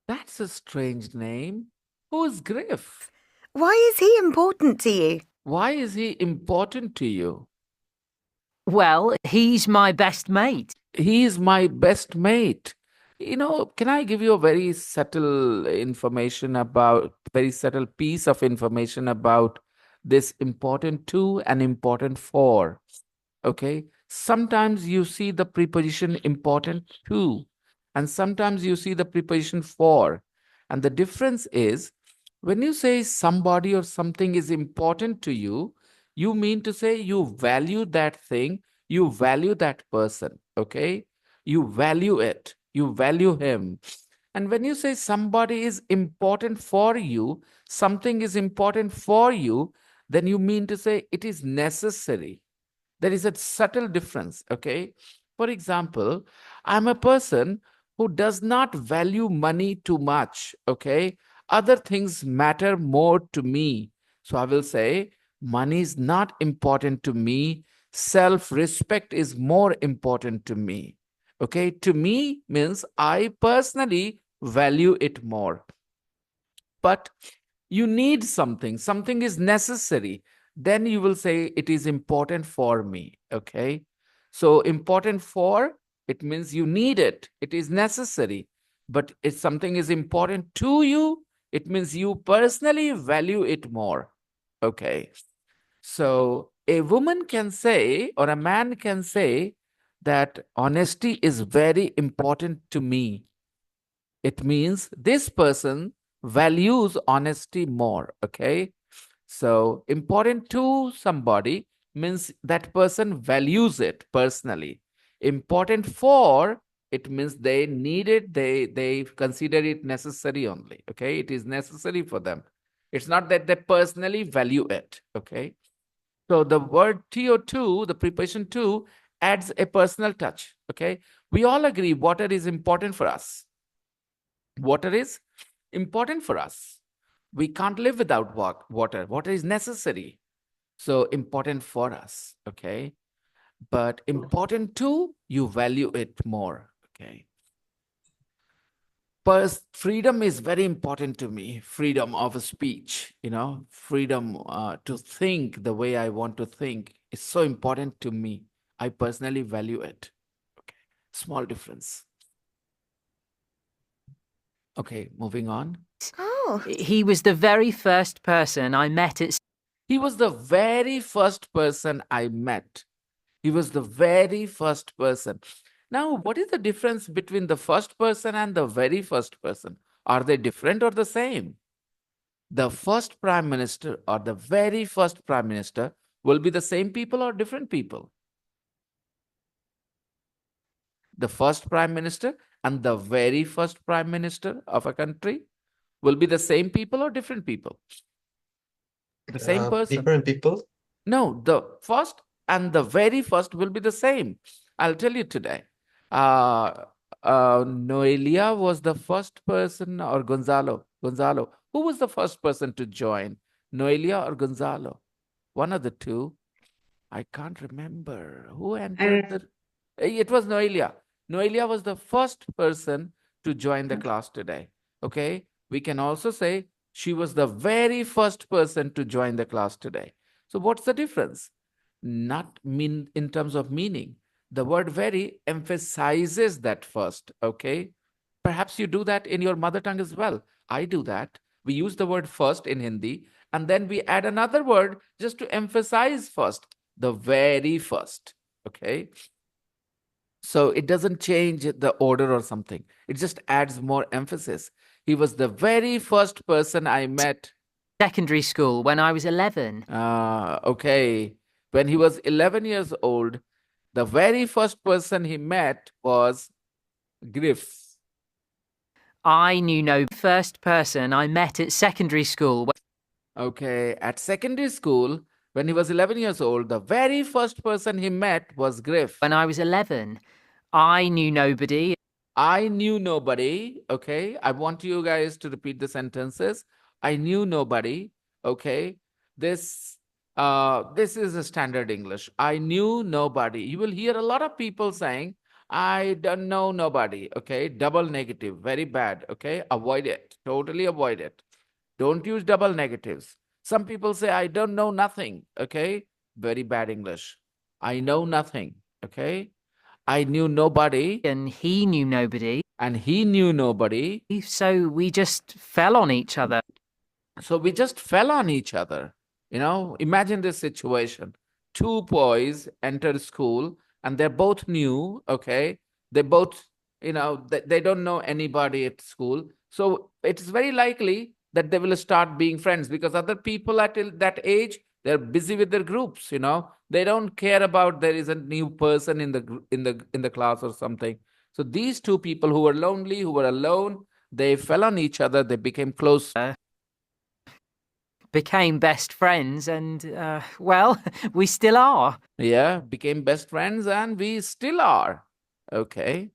That's a strange name. Who's Griff? Why is he important to you? Why is he important to you? Well, he's my best mate. He is my best mate. Can I give you a very subtle piece of information about this important to and important for? Okay. Sometimes you see the preposition important to, and sometimes you see the preposition for. And the difference is when you say somebody or something is important to you, you mean to say you value that thing, You value that person, okay? You value it. You value him. And when you say somebody is important for you, something is important for you, then you mean to say it is necessary. There is a subtle difference, okay? For example, I'm a person who does not value money too much, okay? Other things matter more to me. So I will say, money is not important to me. Self-respect is more important to me. Okay, to me means I personally value it more. But you need something, something is necessary, then you will say it is important for me. Okay, so important for, it means you need it, it is necessary. But if something is important to you, it means you personally value it more. Okay, so a woman can say, or a man can say, that honesty is very important to me. It means this person values honesty more. Okay, so important to somebody means that person values it personally. Important for, it means they need it, they consider it necessary only. Okay, it is necessary for them. It's not that they personally value it. Okay, so the word to, the preposition to, adds a personal touch. Okay, we all agree water is important for us. Water is important for us. We can't live without water. Water is necessary. So important for us. Okay. But important too, you value it more. Okay. Freedom is very important to me. Freedom of speech, freedom to think the way I want to think is so important to me. I personally value it. Okay. Small difference. Okay, moving on. Oh, He was the very first person I met at He was the very first person I met. He was the very first person. Now, what is the difference between the first person and the very first person? Are they different or the same? The first prime minister or the very first prime minister will be the same people or different people? The first prime minister and the very first prime minister of a country will be the same people or different people? The same person. Different people. No, the first and the very first will be the same. I'll tell you today. Noelia was the first person, or Gonzalo. Gonzalo. Who was the first person to join? Noelia or Gonzalo? One of the two. I can't remember. Who entered the... It was Noelia. Noelia was the first person to join the class today. Okay. We can also say she was the very first person to join the class today. So what's the difference? Not mean in terms of meaning. The word very emphasizes that first. Okay. Perhaps you do that in your mother tongue as well. I do that. We use the word first in Hindi, and then we add another word just to emphasize first. The very first. Okay. So it doesn't change the order or something. It just adds more emphasis. He was the very first person I met. secondary school when I was 11. Okay. When he was 11 years old, the very first person he met was Griff. I knew no first person I met at secondary school Okay. At secondary school, when he was 11 years old, the very first person he met was Griff. when I was 11. I knew nobody. I knew nobody. Okay. I want you guys to repeat the sentences. I knew nobody. Okay. This is a standard English. I knew nobody. You will hear a lot of people saying, I don't know nobody. Okay. Double negative. Very bad. Okay. Avoid it. Totally avoid it. Don't use double negatives. Some people say, I don't know nothing. Okay. Very bad English. I know nothing. Okay. I knew nobody. And he knew nobody. And he knew nobody. So we just fell on each other. So we just fell on each other. Imagine this situation. Two boys enter school and they're both new. Okay. They both, they don't know anybody at school. So it's very likely that they will start being friends, because other people at that age They're busy with their groups, They don't care about there is a new person in the class or something. So these two people who were lonely, who were alone, they fell on each other, they became close. Became best friends, and, well, we still are. Yeah, became best friends, and we still are. Okay.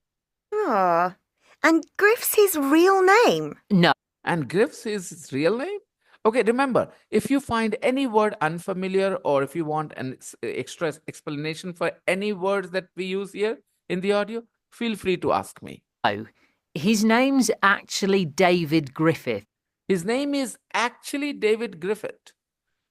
Ah, and Griff's his real name. No. And Griff's his real name? Okay, remember, if you find any word unfamiliar or if you want an extra explanation for any words that we use here in the audio, feel free to ask me. His name's actually David Griffith. His name is actually David Griffith.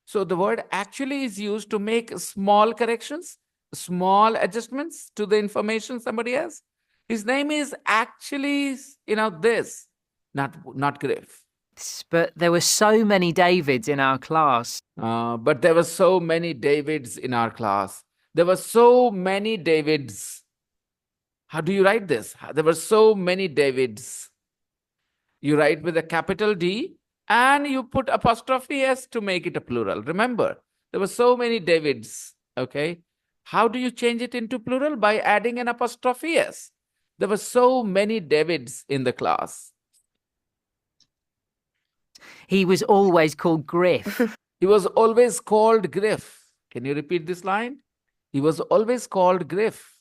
So the word actually is used to make small corrections, small adjustments to the information somebody has. His name is actually, this, not Griff. But there were so many Davids in our class. But there were so many Davids in our class. There were so many Davids. How do you write this? There were so many Davids. You write with a capital D and you put apostrophe S to make it a plural. Remember, there were so many Davids. Okay. How do you change it into plural? By adding an apostrophe S. There were so many Davids in the class. He was always called Griff. He was always called Griff. Can you repeat this line? He was always called Griff.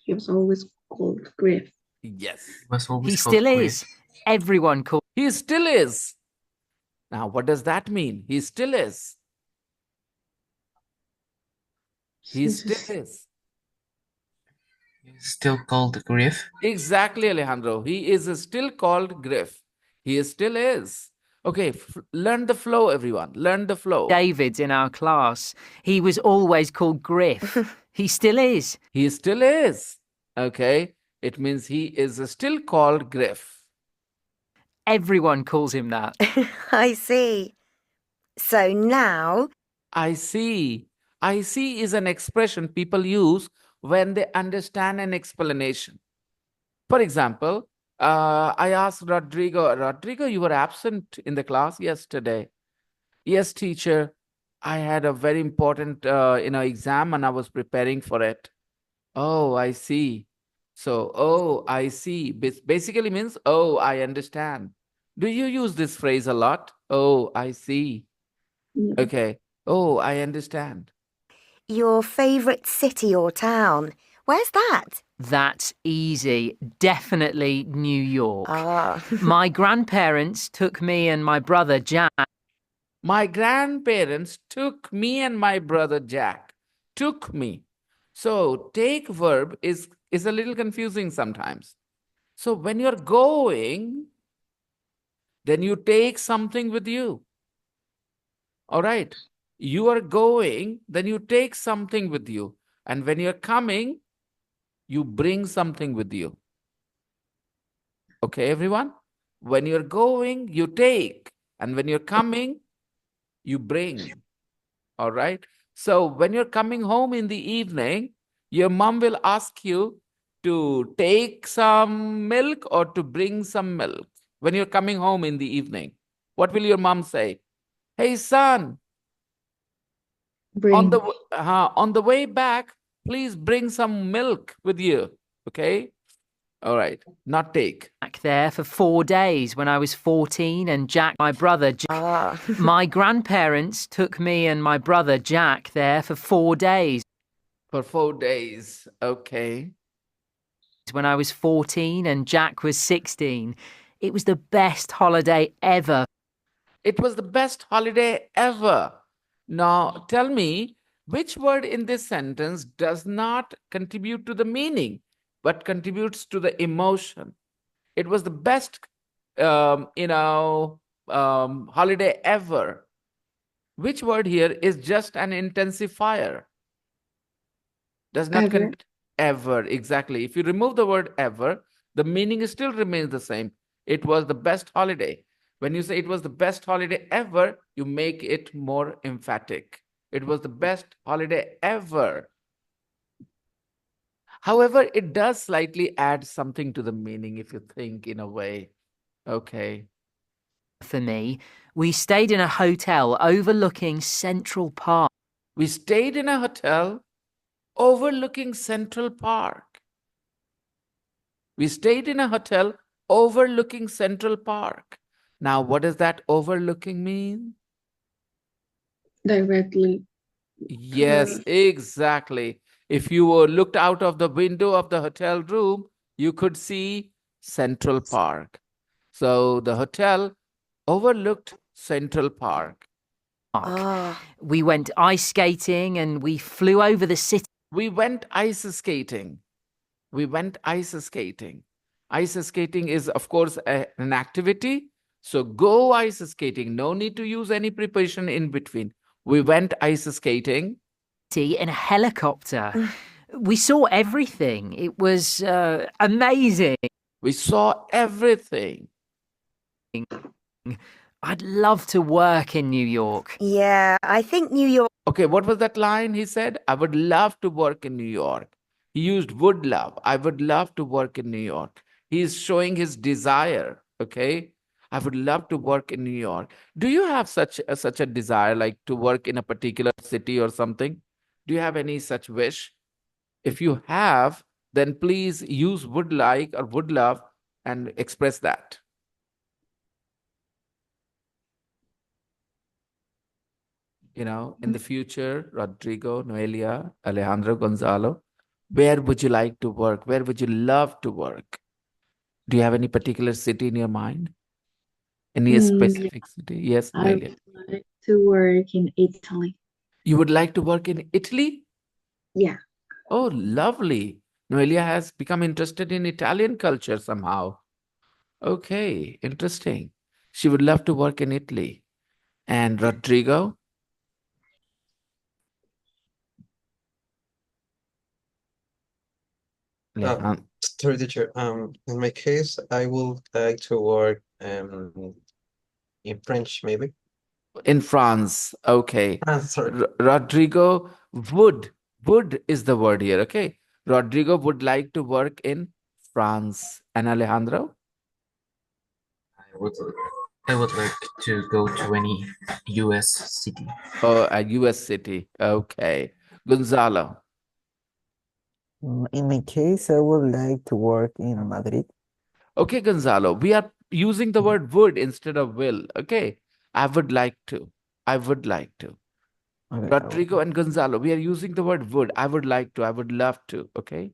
He was always called Griff. Yes. Was always He called still Griff. is. Everyone called. He still is. Now, what does that mean? He still is. He He's still is. He's still called Griff. Exactly, Alejandro. He is still called Griff. He still is. Okay, learn the flow, everyone. Learn the flow. Davids in our class. He was always called Griff. He still is. He still is. Okay, it means he is still called Griff. Everyone calls him that. I see. So now, I see. I see is an expression people use when they understand an explanation. For example, I asked Rodrigo, you were absent in the class yesterday. Yes, teacher. I had a very important, exam and I was preparing for it. Oh, I see. So, oh, I see. Basically means, oh, I understand. Do you use this phrase a lot? Oh, I see. No. Okay. Oh, I understand. your favourite city or town. Where's that? That's easy. Definitely New York. Ah. My grandparents took me and my brother Jack. My grandparents took me and my brother Jack. Took me. So take verb is a little confusing sometimes. So when you're going, then you take something with you. All right. You are going, then you take something with you. And when you're coming, you bring something with you. Okay, everyone? When you're going, you take. And when you're coming, you bring. All right? So when you're coming home in the evening, your mom will ask you to take some milk or to bring some milk. When you're coming home in the evening, what will your mom say? Hey, son, Bring. on the way back, please bring some milk with you. Okay? All right. Not take. Back there for 4 days when I was 14 and Jack, my brother. Ah. My grandparents took me and my brother Jack there for 4 days. For 4 days. Okay. When I was 14 and Jack was 16. It was the best holiday ever. It was the best holiday ever. Now, tell me, which word in this sentence does not contribute to the meaning, but contributes to the emotion? It was the best, holiday ever. Which word here is just an intensifier? Does not Ever. ever, exactly. If you remove the word ever, the meaning still remains the same. It was the best holiday. When you say it was the best holiday ever, you make it more emphatic. It was the best holiday ever. However, it does slightly add something to the meaning if you think in a way. Okay. For me, We stayed in a hotel overlooking Central Park. We stayed in a hotel overlooking Central Park. We stayed in a hotel overlooking Central Park. Now, what does that overlooking mean? Directly. Yes, exactly. If you were looked out of the window of the hotel room, you could see Central Park. So the hotel overlooked Central Park. Oh, We went ice skating and we flew over the city. We went ice skating. We went ice skating. Ice skating is, of course, an activity. So go ice skating. No need to use any preparation in between. We went ice skating. In a helicopter. We saw everything. It was amazing. We saw everything. I'd love to work in New York. yeah, I think New York. Okay, what was that line he said? I would love to work in New York. He used would love. I would love to work in New York. He is showing his desire. Okay. I would love to work in New York. Do you have such a desire, like to work in a particular city or something? Do you have any such wish? If you have, then please use would like or would love and express that. You know, in the future, Rodrigo, Noelia, Alejandro, Gonzalo, where would you like to work? Where would you love to work? Do you have any particular city in your mind? Any Yeah, specific city? Yes, I Noelia. would like to work in Italy. You would like to work in Italy? Yeah. Oh, lovely. Noelia has become interested in Italian culture somehow. Okay, interesting. She would love to work in Italy. And Rodrigo? Alejandro. Sorry, teacher. In my case, I would like to work in French, maybe. In France. Okay. Sorry. Rodrigo would is the word here. Okay. Rodrigo would like to work in France. And Alejandro? I would like to go to any US city. Oh, a US city. Okay. Gonzalo. In my case, I would like to work in Madrid. Okay, Gonzalo. We are using the word would instead of will. Okay. I would like to. I would like to. Okay, Rodrigo and Gonzalo, we are using the word would. I would like to. I would love to. Okay.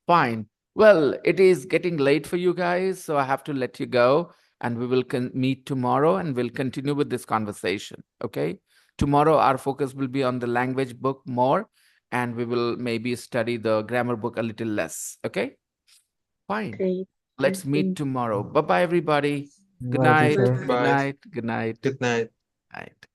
Fine. Well, it is getting late for you guys, so I have to let you go, and we will meet tomorrow and we'll continue with this conversation. Okay. Tomorrow, our focus will be on the language book more, and we will maybe study the grammar book a little less. Okay. Fine. Okay. Let's meet tomorrow. Bye bye, everybody. Good Bye, night. teacher. Good Bye. night. Good night. Good night. Night.